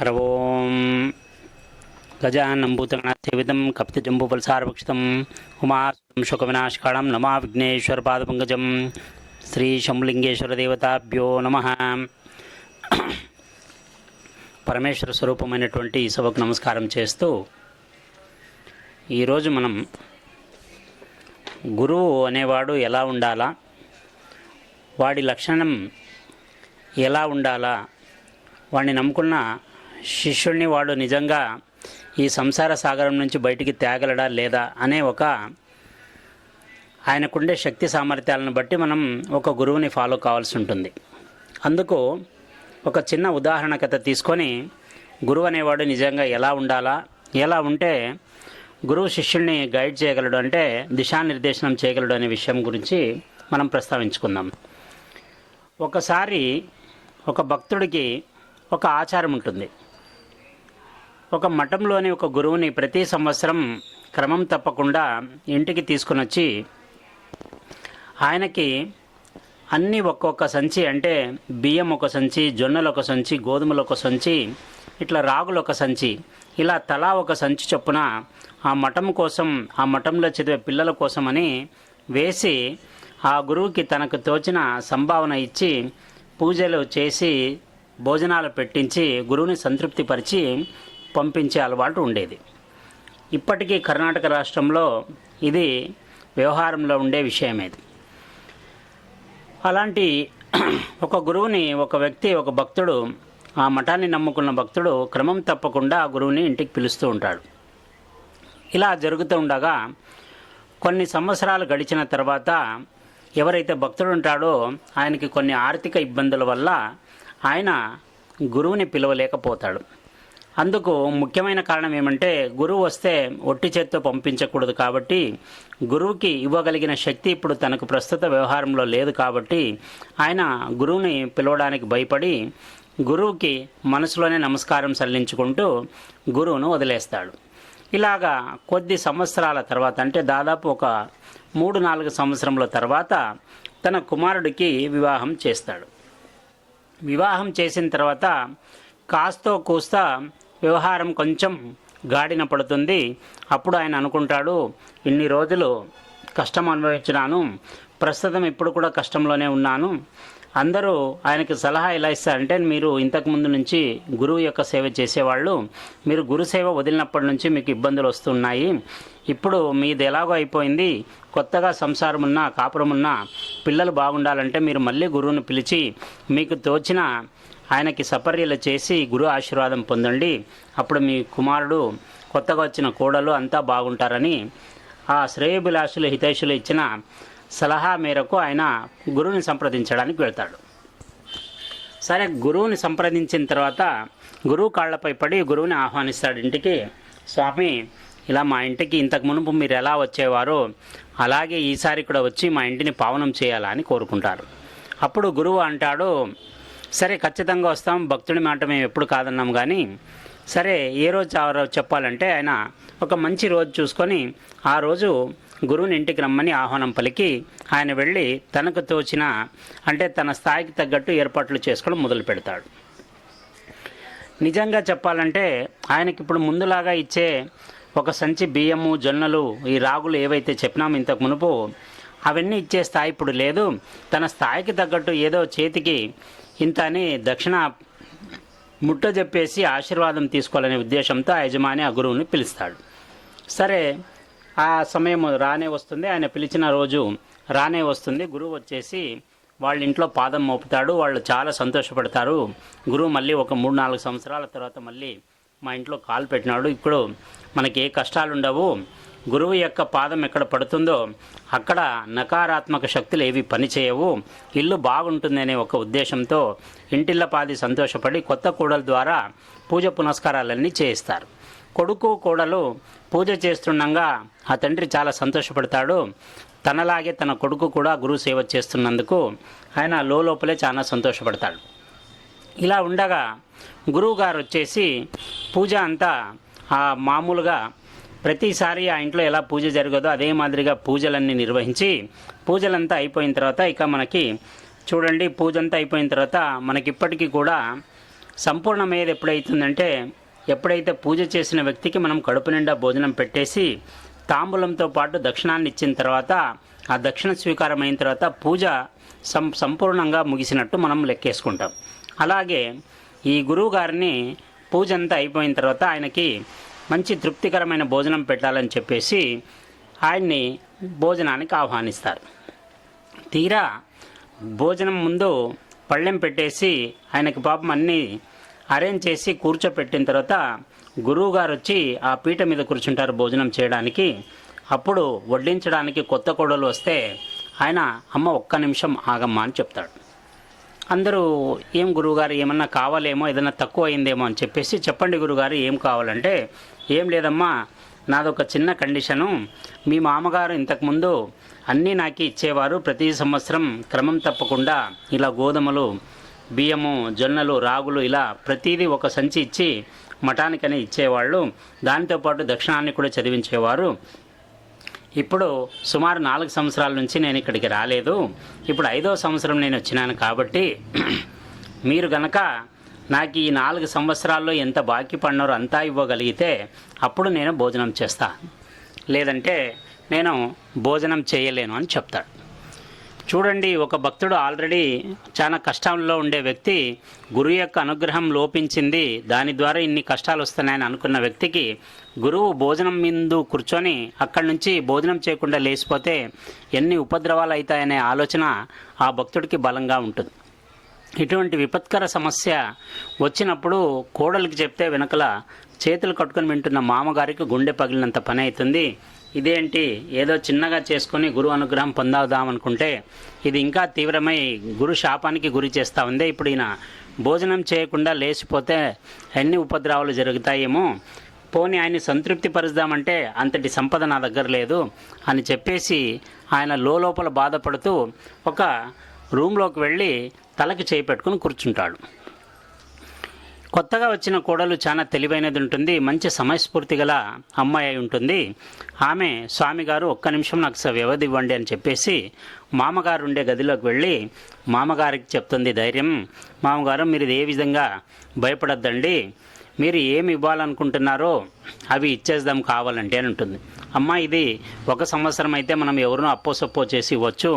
ఓం గజాననం భూతగణాసేవితం కపితజంబూఫలసారభక్షితం ఉమాసుతం శోకవినాశకాళం నమా విఘ్నేశ్వరపాదపంకజం శ్రీ శంభులింగేశ్వరదేవతాభ్యో నమః. పరమేశ్వర స్వరూపమైనటువంటి ఈ సభకు నమస్కారం చేస్తూ ఈరోజు మనం గురువు అనేవాడు ఎలా ఉండాలా, వాడి లక్షణం ఎలా ఉండాలా, వాడిని నమ్ముకున్న శిష్యుడిని వాడు నిజంగా ఈ సంసార సాగరం నుంచి బయటికి తేగలడా లేదా అనే ఆయనకుండే శక్తి సామర్థ్యాలను బట్టి మనం ఒక గురువుని ఫాలో కావాల్సి ఉంటుంది. అందుకు ఒక చిన్న ఉదాహరణ కథ తీసుకొని గురువు అనేవాడు నిజంగా ఎలా ఉండాలా, ఎలా ఉంటే గురువు శిష్యుడిని గైడ్ చేయగలడు, అంటే దిశానిర్దేశనం చేయగలడు అనే విషయం గురించి మనం ప్రస్తావించుకుందాం. ఒకసారి ఒక భక్తుడికి ఒక ఆచారం ఉంటుంది. ఒక మఠంలోని ఒక గురువుని ప్రతి సంవత్సరం క్రమం తప్పకుండా ఇంటికి తీసుకుని వచ్చి ఆయనకి అన్నీ ఒక్కొక్క సంచి, అంటే బియ్యం ఒక సంచి, జొన్నలు ఒక సంచి, గోధుమలు ఒక సంచి, ఇట్లా రాగులు ఒక సంచి, ఇలా తలా ఒక సంచి చొప్పున ఆ మఠం కోసం, ఆ మఠంలో చదివే పిల్లల కోసమని వేసి ఆ గురువుకి తనకు తోచిన సంభావన ఇచ్చి పూజలు చేసి భోజనాలు పెట్టించి గురువుని సంతృప్తిపరిచి పంపించే అలవాటు ఉండేది. ఇప్పటికీ కర్ణాటక రాష్ట్రంలో ఇది వ్యవహారంలో ఉండే విషయమేది. అలాంటి ఒక గురువుని ఒక వ్యక్తి, ఒక భక్తుడు, ఆ మఠాన్ని నమ్ముకున్న భక్తుడు క్రమం తప్పకుండా ఆ గురువుని ఇంటికి పిలుస్తూ ఉంటాడు. ఇలా జరుగుతూ ఉండగా కొన్ని సంవత్సరాలు గడిచిన తర్వాత ఎవరైతే భక్తుడు ఉంటాడో ఆయనకి కొన్ని ఆర్థిక ఇబ్బందుల వల్ల ఆయన గురువుని పిలవలేకపోతాడు. అందుకు ముఖ్యమైన కారణం ఏమంటే, గురువు వస్తే ఒట్టి చేత్తో పంపించకూడదు కాబట్టి, గురువుకి ఇవ్వగలిగిన శక్తి ఇప్పుడు తనకు ప్రస్తుత వ్యవహారంలో లేదు కాబట్టి ఆయన గురువుని పిలవడానికి భయపడి గురువుకి మనసులోనే నమస్కారం చెల్లించుకుంటూ గురువును వదిలేస్తాడు. ఇలాగా కొద్ది సంవత్సరాల తర్వాత, అంటే దాదాపు ఒక 3-4 సంవత్సరముల తర్వాత తన కుమారుడికి వివాహం చేస్తాడు. వివాహం చేసిన తర్వాత కాస్తో కూస్తా వ్యవహారం కొంచెం గాడిన పడుతుంది. అప్పుడు ఆయన అనుకుంటాడు, ఇన్ని రోజులు కష్టం అనుభవించినాను, ప్రస్తుతం ఇప్పుడు కూడా కష్టంలోనే ఉన్నాను. అందరూ ఆయనకి సలహా ఎలా ఇస్తారంటే, మీరు ఇంతకుముందు నుంచి గురువు యొక్క సేవ చేసేవాళ్ళు, మీరు గురు సేవ వదిలినప్పటి నుంచి మీకు ఇబ్బందులు వస్తున్నాయి, ఇప్పుడు మీది ఎలాగో అయిపోయింది, కొత్తగా సంసారం ఉన్నా కాపురం ఉన్నా పిల్లలు బాగుండాలంటే మీరు మళ్ళీ గురువుని పిలిచి మీకు తోచిన ఆయనకి సపర్యలు చేసి గురు ఆశీర్వాదం పొందండి, అప్పుడు మీ కుమారుడు, కొత్తగా వచ్చిన కోడలు అంతా బాగుంటారని ఆ శ్రేయోభిలాషులు హితైషులు ఇచ్చిన సలహా మేరకు ఆయన గురువుని సంప్రదించడానికి వెళ్తాడు. సరే, గురువుని సంప్రదించిన తర్వాత గురువు కాళ్లపై పడి గురువుని ఆహ్వానిస్తాడు ఇంటికి. స్వామి, ఇలా మా ఇంటికి ఇంతకు మునుపు మీరు ఎలా వచ్చేవారో అలాగే ఈసారి కూడా వచ్చి మా ఇంటిని పావనం చేయాలా అని కోరుకుంటారు. అప్పుడు గురువు అంటాడు, సరే ఖచ్చితంగా వస్తాం, భక్తుడి మాట మేము ఎప్పుడు కాదన్నాం, కానీ సరే ఏ రోజు ఆ రోజు చెప్పాలంటే ఆయన ఒక మంచి రోజు చూసుకొని ఆ రోజు గురువుని ఇంటికి రమ్మని ఆహ్వానం పలికి ఆయన వెళ్ళి తనకు తోచిన, అంటే తన స్థాయికి తగ్గట్టు ఏర్పాట్లు చేసుకోవడం మొదలు పెడతాడు. నిజంగా చెప్పాలంటే ఆయనకి ఇప్పుడు ముందులాగా ఇచ్చే ఒక సంచి బియ్యము, జొన్నలు, ఈ రాగులు ఏవైతే చెప్పినామో ఇంతకు మునుపు, అవన్నీ ఇచ్చే స్థాయి ఇప్పుడు లేదు. తన స్థాయికి తగ్గట్టు ఏదో చేతికి ఇంత అని దక్షిణ ముట్ట చెప్పేసి ఆశీర్వాదం తీసుకోవాలనే ఉద్దేశంతో ఆ యజమాని ఆ గురువుని పిలుస్తాడు. సరే, ఆ సమయం రానే వస్తుంది, ఆయన పిలిచిన రోజు రానే వస్తుంది. గురువు వచ్చేసి వాళ్ళ ఇంట్లో పాదం మోపుతాడు. వాళ్ళు చాలా సంతోషపడతారు. గురువు మళ్ళీ ఒక 3-4 సంవత్సరాల తర్వాత మళ్ళీ మా ఇంట్లో కాలు పెట్టినాడు, ఇప్పుడు మనకి ఏ కష్టాలు ఉండవు, గురువు యొక్క పాదం ఎక్కడ పడుతుందో అక్కడ నకారాత్మక శక్తులు ఏవి పనిచేయవు, ఇల్లు బాగుంటుంది అనే ఒక ఉద్దేశంతో ఇంటిల్లపాది సంతోషపడి కొత్త కోడల ద్వారా పూజ పునస్కారాలన్నీ చేయిస్తారు. కొడుకు కోడలు పూజ చేస్తుండగా ఆ తండ్రి చాలా సంతోషపడతాడు. తనలాగే తన కొడుకు కూడా గురువు సేవ చేస్తున్నందుకు ఆయన లోపలే చాలా సంతోషపడతాడు. ఇలా ఉండగా గురువు గారు వచ్చేసి పూజ అంతా మామూలుగా ప్రతిసారి ఆ ఇంట్లో ఎలా పూజ జరగదో అదే మాదిరిగా పూజలన్నీ నిర్వహించి పూజలంతా అయిపోయిన తర్వాత ఇక మనకి చూడండి, పూజంతా అయిపోయిన తర్వాత మనకిప్పటికీ కూడా సంపూర్ణమయ్యేది ఎప్పుడైతుందంటే, ఎప్పుడైతే పూజ చేసిన వ్యక్తికి మనం కడుపు నిండా భోజనం పెట్టేసి తాంబూలంతో పాటు దక్షిణాన్ని ఇచ్చిన తర్వాత, ఆ దక్షిణ స్వీకారం అయిన తర్వాత పూజ సంపూర్ణంగా ముగిసినట్టు మనం లెక్కేసుకుంటాం. అలాగే ఈ గురువు గారిని పూజ అంతా అయిపోయిన తర్వాత ఆయనకి మంచి తృప్తికరమైన భోజనం పెట్టాలని చెప్పేసి ఆయన్ని భోజనానికి ఆహ్వానిస్తారు. తీరా భోజనం ముందు పళ్ళెం పెట్టేసి ఆయనకి పాపం అన్నీ అరేంజ్ చేసి కూర్చోపెట్టిన తర్వాత గురువు గారు వచ్చి ఆ పీట మీద కూర్చుంటారు భోజనం చేయడానికి. అప్పుడు వడ్డించడానికి కొత్త కోడలు వస్తే ఆయన, అమ్మ ఒక్క నిమిషం ఆగమ్మా అని చెప్తాడు. అందరూ, ఏం గురువుగారు, ఏమన్నా కావాలేమో, ఏదన్నా తక్కువ అయిందేమో అని చెప్పేసి, చెప్పండి గురుగారు ఏం కావాలంటే, ఏం లేదమ్మా, నాదొక చిన్న కండిషను. మీ మామగారు ఇంతకుముందు అన్నీ నాకు ఇచ్చేవారు. ప్రతి సంవత్సరం క్రమం తప్పకుండా ఇలా గోధుమలు, బియ్యము, జొన్నలు, రాగులు ఇలా ప్రతిదీ ఒక సంచి ఇచ్చి మఠానికని ఇచ్చేవాళ్ళు. దాంతోపాటు దక్షిణాన్ని కూడా చదివించేవారు. ఇప్పుడు సుమారు 4 సంవత్సరాల నుంచి నేను ఇక్కడికి రాలేదు. ఇప్పుడు 5వ సంవత్సరం నేను వచ్చినాను. కాబట్టి మీరు గనక నాకు ఈ 4 సంవత్సరాల్లో ఎంత బాకీ పడినారో అంతా ఇవ్వగలిగితే అప్పుడు నేను భోజనం చేస్తా, లేదంటే నేను భోజనం చేయలేను అని చెప్తాడు. చూడండి, ఒక భక్తుడు ఆల్రెడీ చాలా కష్టంలో ఉండే వ్యక్తి, గురువు యొక్క అనుగ్రహం లోపించింది, దాని ద్వారా ఇన్ని కష్టాలు వస్తున్నాయని అనుకున్న వ్యక్తికి గురువు భోజనం ముందు కూర్చొని అక్కడి నుంచి భోజనం చేయకుండా లేచిపోతే ఎన్ని ఉపద్రవాలు అవుతాయనే ఆలోచన ఆ భక్తుడికి బలంగా ఉంటుంది. ఇటువంటి విపత్కర సమస్య వచ్చినప్పుడు కోడలికి చెప్తే వెనకల చేతులు కట్టుకొని వింటున్న మామగారికి గుండె పగిలినంత పని అవుతుంది. ఇదేంటి, ఏదో చిన్నగా చేసుకొని గురు అనుగ్రహం పొందామనుకుంటే ఇది ఇంకా తీవ్రమై గురు శాపానికి గురి చేస్తూ ఉంది. ఇప్పుడు ఈయన భోజనం చేయకుండా లేచిపోతే ఎన్ని ఉపద్రవాలు జరుగుతాయేమో, పోనీ ఆయన్ని సంతృప్తి పరుద్దామంటే అంతటి సంపద నా దగ్గర లేదు అని చెప్పేసి ఆయన లోపల బాధపడుతూ ఒక రూమ్లోకి వెళ్ళి తలకి చేయి పెట్టుకుని కూర్చుంటాడు. కొత్తగా వచ్చిన కోడలు చాలా తెలివైనది ఉంటుంది, మంచి సమయస్ఫూర్తి గల అమ్మాయి ఉంటుంది. ఆమె, స్వామిగారు ఒక్క నిమిషం నాకు వ్యవధి ఇవ్వండి అని చెప్పేసి మామగారు ఉండే గదిలోకి వెళ్ళి మామగారికి చెప్తుంది ధైర్యం. మామగారు, మీరు ఏ విధంగా భయపడద్దండి, మీరు ఏమి ఇవ్వాలనుకుంటున్నారో అవి ఇచ్చేద్దాం కావాలంటే అని ఉంటుంది. అమ్మ, ఇది 1 సంవత్సరం అయితే మనం ఎవరినో అప్పో చేసి ఇవ్వచ్చు.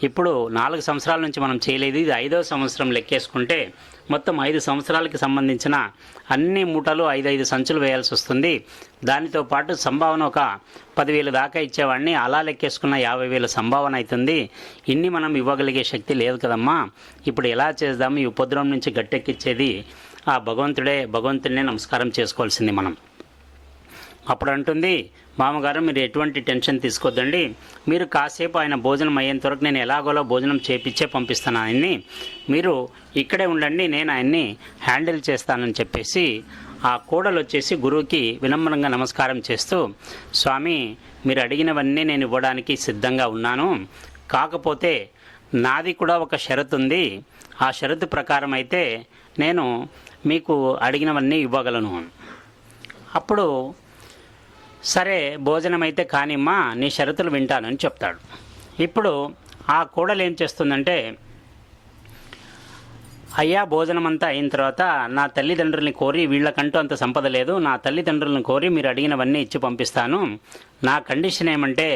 ఇప్పుడు 4 సంవత్సరాల నుంచి మనం చేయలేదు, ఇది 5వ సంవత్సరం లెక్కేసుకుంటే మొత్తం 5 సంవత్సరాలకి సంబంధించిన అన్ని మూటలు 5 సంచులు వేయాల్సి వస్తుంది. దానితో పాటు సంభావన ఒక 10,000 దాకా ఇచ్చేవాడిని, అలా లెక్కేసుకున్న 50,000 సంభావన అవుతుంది. ఇన్ని మనం ఇవ్వగలిగే శక్తి లేదు కదమ్మా, ఇప్పుడు ఎలా చేద్దాము, ఈ ఉపద్రవం నుంచి గట్టెక్కిచ్చేది ఆ భగవంతుడినే నమస్కారం చేసుకోవాల్సింది మనం. అప్పుడు అంటుంది, మామగారు మీరు ఎటువంటి టెన్షన్ తీసుకోవద్దండి, మీరు కాసేపు ఆయన భోజనం అయ్యేంత వరకు నేను ఎలాగోలో భోజనం చేపించే పంపిస్తాను ఆయన్ని, మీరు ఇక్కడే ఉండండి, నేను ఆయన్ని హ్యాండిల్ చేస్తానని చెప్పేసి ఆ కోడలు వచ్చేసి గురువుకి వినమ్రంగా నమస్కారం చేస్తూ, స్వామి మీరు అడిగినవన్నీ నేను ఇవ్వడానికి సిద్ధంగా ఉన్నాను, కాకపోతే నాది కూడా ఒక షరతు ఉంది, ఆ షరతు ప్రకారం అయితే నేను మీకు అడిగినవన్నీ ఇవ్వగలను. అప్పుడు సరే భోజనం అయితే కానిమ్మా, నీ షరతులు వింటానని చెప్తాడు. ఇప్పుడు ఆ కోడలు ఏం చేస్తుందంటే, అయ్యా భోజనం అంతా అయిన తర్వాత నా తల్లిదండ్రుల్ని కోరి, వీళ్ళకంటూ అంత సంపద లేదు, నా తల్లిదండ్రులను కోరి మీరు అడిగినవన్నీ ఇచ్చి పంపిస్తాను. నా కండిషన్ ఏమంటే,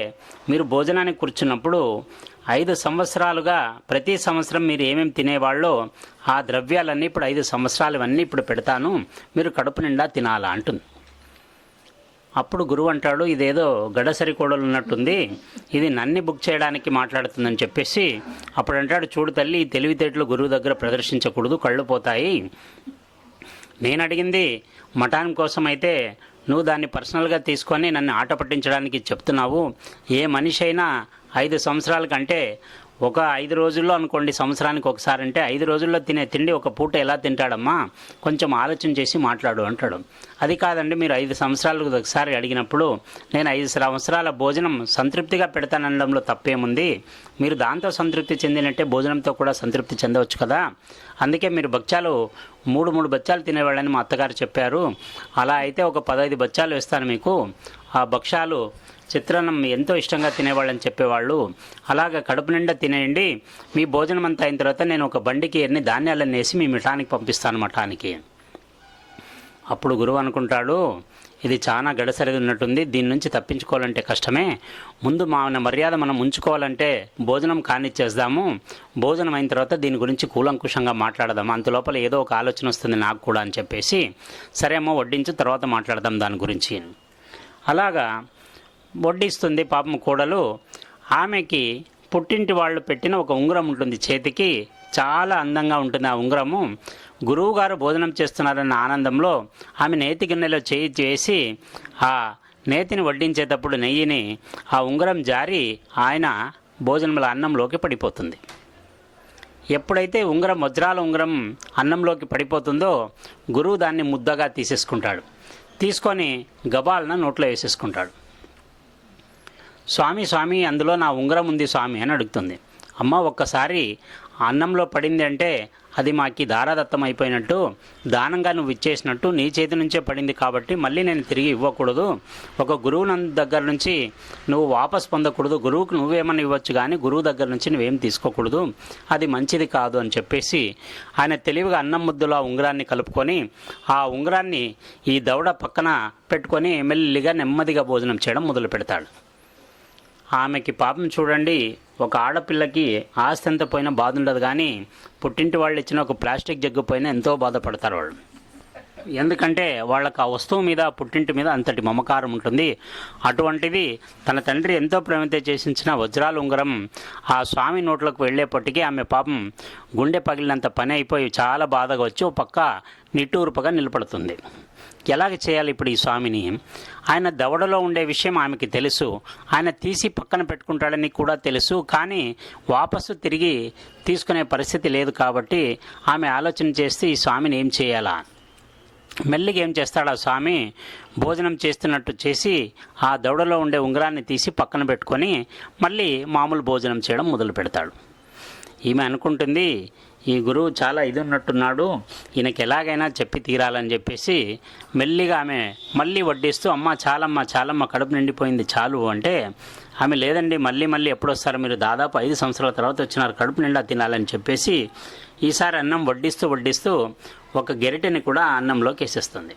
మీరు భోజనానికి కూర్చున్నప్పుడు 5 సంవత్సరాలుగా ప్రతి సంవత్సరం మీరు ఏమేమి తినేవాళ్ళో ఆ ద్రవ్యాలన్నీ ఇప్పుడు 5 సంవత్సరాలు అన్నీ ఇప్పుడు పెడతాను, మీరు కడుపు నిండా తినాలా అంటుంది. అప్పుడు గురువు అంటాడు, ఇదేదో గడసరి కోడలు ఉన్నట్టుంది, ఇది నన్ను బుక్ చేయడానికి మాట్లాడుతుందని చెప్పేసి అప్పుడు అంటాడు, చూడు తల్లి, ఈ తెలివితేటలు గురువు దగ్గర ప్రదర్శించకూడదు, కళ్ళు పోతాయి. నేను అడిగింది మఠాన్ కోసం అయితే నువ్వు దాన్ని పర్సనల్గా తీసుకొని నన్ను ఆట పట్టించడానికి చెప్తున్నావు. ఏ మనిషి అయినా 5 సంవత్సరాల కంటే ఒక 5 రోజుల్లో అనుకోండి, సంవత్సరానికి ఒకసారి అంటే 5 రోజుల్లో తినే తిండి ఒక పూట ఎలా తింటాడమ్మా, కొంచెం ఆలోచన చేసి మాట్లాడు అంటాడు. అది కాదండి, మీరు 5 సంవత్సరాలకు ఒకసారి అడిగినప్పుడు నేను 5 సంవత్సరాల భోజనం సంతృప్తిగా పెడతానడంలో తప్పేముంది, మీరు దాంతో సంతృప్తి చెందినట్టే భోజనంతో కూడా సంతృప్తి చెందవచ్చు కదా, అందుకే మీరు బచ్చాలు 3 బచ్చాలు తినేవాళ్ళని మా అత్తగారు చెప్పారు, అలా అయితే ఒక 15 బచ్చాలు వేస్తాను మీకు, ఆ భక్ష్యాలు చిత్రాన్నం ఎంతో ఇష్టంగా తినేవాళ్ళని చెప్పేవాళ్ళు, అలాగా కడుపు నిండా తినేయండి, మీ భోజనం అంతా అయిన తర్వాత నేను ఒక బండికి ఎన్ని ధాన్యాలను వేసి మీ మఠానికి పంపిస్తాను మఠానికి. అప్పుడు గురువు అనుకుంటాడు, ఇది చాలా గడసరిది ఉన్నట్టుంది, దీని నుంచి తప్పించుకోవాలంటే కష్టమే, ముందు మన మర్యాద మనం ఉంచుకోవాలంటే భోజనం కానిచ్చేద్దాము, భోజనం అయిన తర్వాత దీని గురించి కూలంకుషంగా మాట్లాడదాము, అంతలోపల ఏదో ఒక ఆలోచన వస్తుంది నాకు కూడా అని చెప్పేసి, సరే అమ్మ వడ్డించి తర్వాత మాట్లాడదాం దాని గురించి. అలాగా వడ్డిస్తుంది పాపం కోడలు. ఆమెకి పుట్టింటి వాళ్ళు పెట్టిన ఒక ఉంగరం ఉంటుంది చేతికి, చాలా అందంగా ఉంటుంది ఆ ఉంగరము. గురువుగారు భోజనం చేస్తున్నారన్న ఆనందంలో ఆమె నేతి గిన్నెలో చేయి వేసి ఆ నేతిని వడ్డించేటప్పుడు నెయ్యిని ఆ ఉంగరం జారి ఆయన భోజనంలో అన్నంలోకి పడిపోతుంది. ఎప్పుడైతే ఉంగరం వజ్రాల ఉంగరం అన్నంలోకి పడిపోతుందో గురువు దాన్ని ముద్దగా తీసేసుకుంటాడు. తీసుకొని గబాలన నోట్లో వేసేసుకుంటాడు. స్వామి స్వామి అందులో నా ఉంగరం ఉంది స్వామి అని అడుగుతుంది. అమ్మ ఒక్కసారి అన్నంలో పడింది అంటే అది మాకి దారాదత్తం అయిపోయినట్టు, దానంగా నువ్వు ఇచ్చేసినట్టు, నీ చేతి నుంచే పడింది కాబట్టి మళ్ళీ నేను తిరిగి ఇవ్వకూడదు, ఒక గురువు దగ్గర నుంచి నువ్వు వాపస్ పొందకూడదు, గురువుకు నువ్వేమన్నా ఇవ్వచ్చు కానీ గురువు దగ్గర నుంచి నువ్వేం తీసుకోకూడదు, అది మంచిది కాదు అని చెప్పేసి ఆయన తెలివిగా అన్నం ముద్దులో ఆ ఉంగరాన్ని కలుపుకొని ఆ ఉంగరాన్ని ఈ దవడ పక్కన పెట్టుకొని మెల్లిగా నెమ్మదిగా భోజనం చేయడం మొదలు పెడతాడు. ఆమెకి పాపం చూడండి, ఒక ఆడపిల్లకి ఆస్తి ఎంత పోయినా బాధ ఉండదు, కానీ పుట్టింటి వాళ్ళు ఇచ్చిన ఒక ప్లాస్టిక్ జగ్గు పోయినా ఎంతో బాధపడతారు వాళ్ళు. ఎందుకంటే వాళ్ళకి ఆ వస్తువు మీద పుట్టింటి మీద అంతటి మమకారం ఉంటుంది. అటువంటిది తన తండ్రి ఎంతో ప్రేమతో చేసించిన వజ్రాల ఉంగరం ఆ స్వామి నోట్లోకి వెళ్ళేపటికి ఆమె పాపం గుండె పగిలినంత పని అయిపోయి చాలా బాధగా వచ్చి ఓ పక్క నిట్టూర్పుగా నిలబడుతుంది. ఎలాగ చేయాలి ఇప్పుడు ఈ స్వామిని? ఆయన దవడలో ఉండే విషయం ఆమెకి తెలుసు, ఆయన తీసి పక్కన పెట్టుకుంటాడని కూడా తెలుసు, కానీ వాపసు తిరిగి తీసుకునే పరిస్థితి లేదు. కాబట్టి ఆమె ఆలోచన చేస్తే ఈ స్వామిని ఏం చేయాలా? మెల్లిగా ఏం చేస్తాడు ఆ స్వామి, భోజనం చేస్తున్నట్టు చేసి ఆ దవడలో ఉండే ఉంగరాన్ని తీసి పక్కన పెట్టుకొని మళ్ళీ మామూలు భోజనం చేయడం మొదలు పెడతాడు. ఈమె అనుకుంటుంది, ఈ గురువు చాలా ఇది ఉన్నట్టున్నాడు, ఈయనకి ఎలాగైనా చెప్పి తీరాలని చెప్పేసి మెల్లిగా ఆమె మళ్ళీ వడ్డిస్తూ, అమ్మ చాలమ్మ కడుపు నిండిపోయింది చాలు అంటే, ఆమె లేదండి మళ్ళీ ఎప్పుడు వస్తారో మీరు, దాదాపు 5 సంవత్సరాల తర్వాత వచ్చినారు, కడుపు నిండా తినాలని చెప్పేసి ఈసారి అన్నం వడ్డిస్తూ ఒక గెరిటెని కూడా అన్నంలోకి వేసేస్తుంది.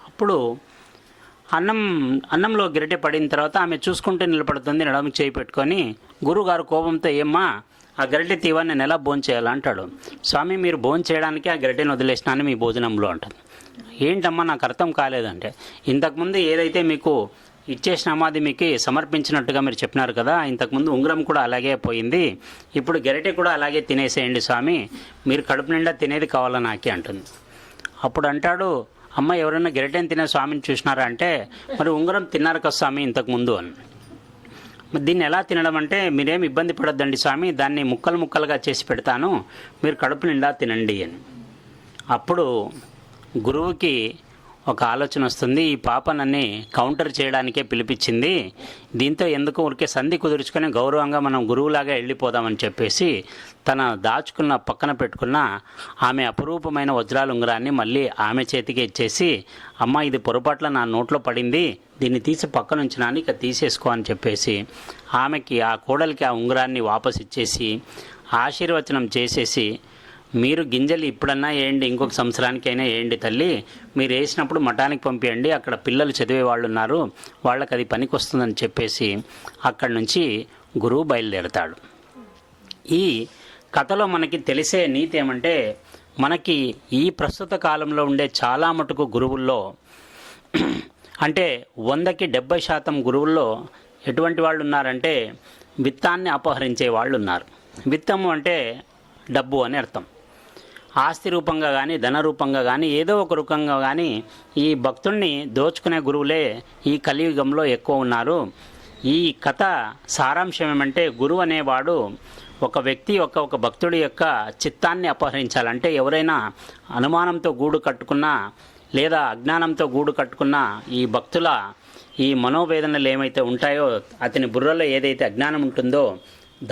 అప్పుడు అన్నంలో గెరిటె పడిన తర్వాత ఆమె చూసుకుంటూ నిలబడుతుంది, నడుము చేయి పెట్టుకొని. గురువుగారు కోపంతో, ఏమ్మా ఆ గరిటె తీవా, నేను ఎలా భోంచేయాలా అంటాడు. స్వామి మీరు భోంచేయడానికి ఆ గరిటెని వదిలేసినాను మీ భోజనంలో అంటాను. ఏంటమ్మా నాకు అర్థం కాలేదంటే, ఇంతకుముందు ఏదైతే మీకు ఇచ్చేసినామో అది మీకు సమర్పించినట్టుగా మీరు చెప్పినారు కదా, ఇంతకుముందు ఉంగరం కూడా అలాగే పోయింది, ఇప్పుడు గరిటె కూడా అలాగే తినేసేయండి స్వామి, మీరు కడుపు నిండా తినేది కావాలా నాకే అంటుంది. అప్పుడు అంటాడు, అమ్మ ఎవరైనా గరిటెని తినే స్వామిని చూసినారా అంటే, మరి ఉంగరం తిన్నారు కదా స్వామి ఇంతకుముందు అని. దీన్ని ఎలా తినడం అంటే, మీరేం ఇబ్బంది పడొద్దండి స్వామి, దాన్ని ముక్కలుగా చేసి పెడతాను, మీరు కడుపు నిండా తినండి అని. అప్పుడు గురువుకి ఒక ఆలోచన వస్తుంది, ఈ పాప నన్ను కౌంటర్ చేయడానికే పిలిపించింది, దీంతో ఎందుకు ఊరికే సంధి కుదుర్చుకొని గౌరవంగా మనం గురువులాగా వెళ్ళిపోదామని చెప్పేసి తన దాచుకున్న పక్కన పెట్టుకున్న ఆమె అపురూపమైన వజ్రాల ఉంగరాన్ని మళ్ళీ ఆమె చేతికి ఇచ్చేసి, అమ్మ ఇది పొరపాట్ల నా నోట్లో పడింది, దీన్ని తీసి పక్క నుంచి నాని ఇక తీసేసుకో అని చెప్పేసి ఆమెకి ఆ కోడలికి ఆ ఉంగరాన్ని వాపసు ఇచ్చేసి ఆశీర్వచనం చేసేసి, మీరు గింజలు ఇప్పుడన్నా వేయండి, ఇంకొక సంవత్సరానికైనా వేయండి తల్లి, మీరు వేసినప్పుడు మఠానికి పంపించండి, అక్కడ పిల్లలు చదివే వాళ్ళు ఉన్నారు, వాళ్ళకి అది పనికి వస్తుందని చెప్పేసి అక్కడి నుంచి గురువు బయలుదేరతాడు. ఈ కథలో మనకి తెలిసే నీతి ఏమంటే, మనకి ఈ ప్రస్తుత కాలంలో ఉండే చాలా మటుకు గురువుల్లో అంటే 100కి 70% గురువుల్లో ఎటువంటి వాళ్ళు ఉన్నారంటే విత్తాన్ని అపహరించే వాళ్ళు ఉన్నారు. విత్తము అంటే డబ్బు అని అర్థం. ఆస్తి రూపంగా కానీ ధన రూపంగా కానీ ఏదో ఒక రూపంగా కానీ ఈ భక్తుల్ని దోచుకునే గురువులే ఈ కలియుగంలో ఎక్కువ ఉన్నారు. ఈ కథ సారాంశం ఏమంటే, గురువు అనేవాడు ఒక వ్యక్తి ఒక భక్తుడి యొక్క చిత్తాన్ని అపహరించాలంటే, ఎవరైనా అనుమానంతో గూడు కట్టుకున్నా లేదా అజ్ఞానంతో గూడు కట్టుకున్న ఈ భక్తుల ఈ మనోవేదనలు ఏమైతే ఉంటాయో, అతని బుర్రలో ఏదైతే అజ్ఞానం ఉంటుందో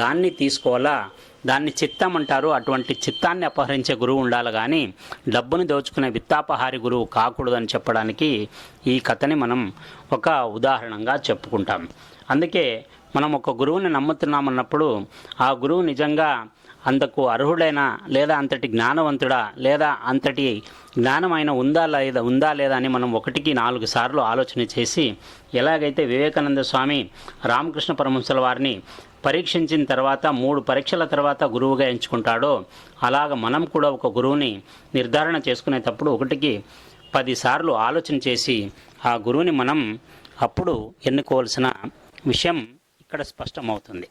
దాన్ని తీసుకోవాలా, దాన్ని చిత్తం అంటారు. అటువంటి చిత్తాన్ని అపహరించే గురువు ఉండాలి, కానీ డబ్బుని దోచుకునే విత్తాపహారి గురువు కాకూడదని చెప్పడానికి ఈ కథని మనం ఒక ఉదాహరణగా చెప్పుకుంటాం. అందుకే మనం ఒక గురువుని నమ్ముతున్నామన్నప్పుడు ఆ గురువు నిజంగా అందుకు అర్హుడైన లేదా అంతటి జ్ఞానవంతుడా లేదా అంతటి జ్ఞానమైన ఉందా లేదా అని మనం 1-4 సార్లు ఆలోచన చేసి, ఎలాగైతే వివేకానంద స్వామి రామకృష్ణ పరమహంసుల వారిని పరీక్షించిన తర్వాత 3 పరీక్షల తర్వాత గురువుగా ఎంచుకుంటాడో, అలాగ మనం కూడా ఒక గురువుని నిర్ధారణ చేసుకునేటప్పుడు 1-10 సార్లు ఆలోచన చేసి ఆ గురువుని మనం అప్పుడు ఎన్నుకోవాల్సిన విషయం ఇక్కడ స్పష్టమవుతుంది.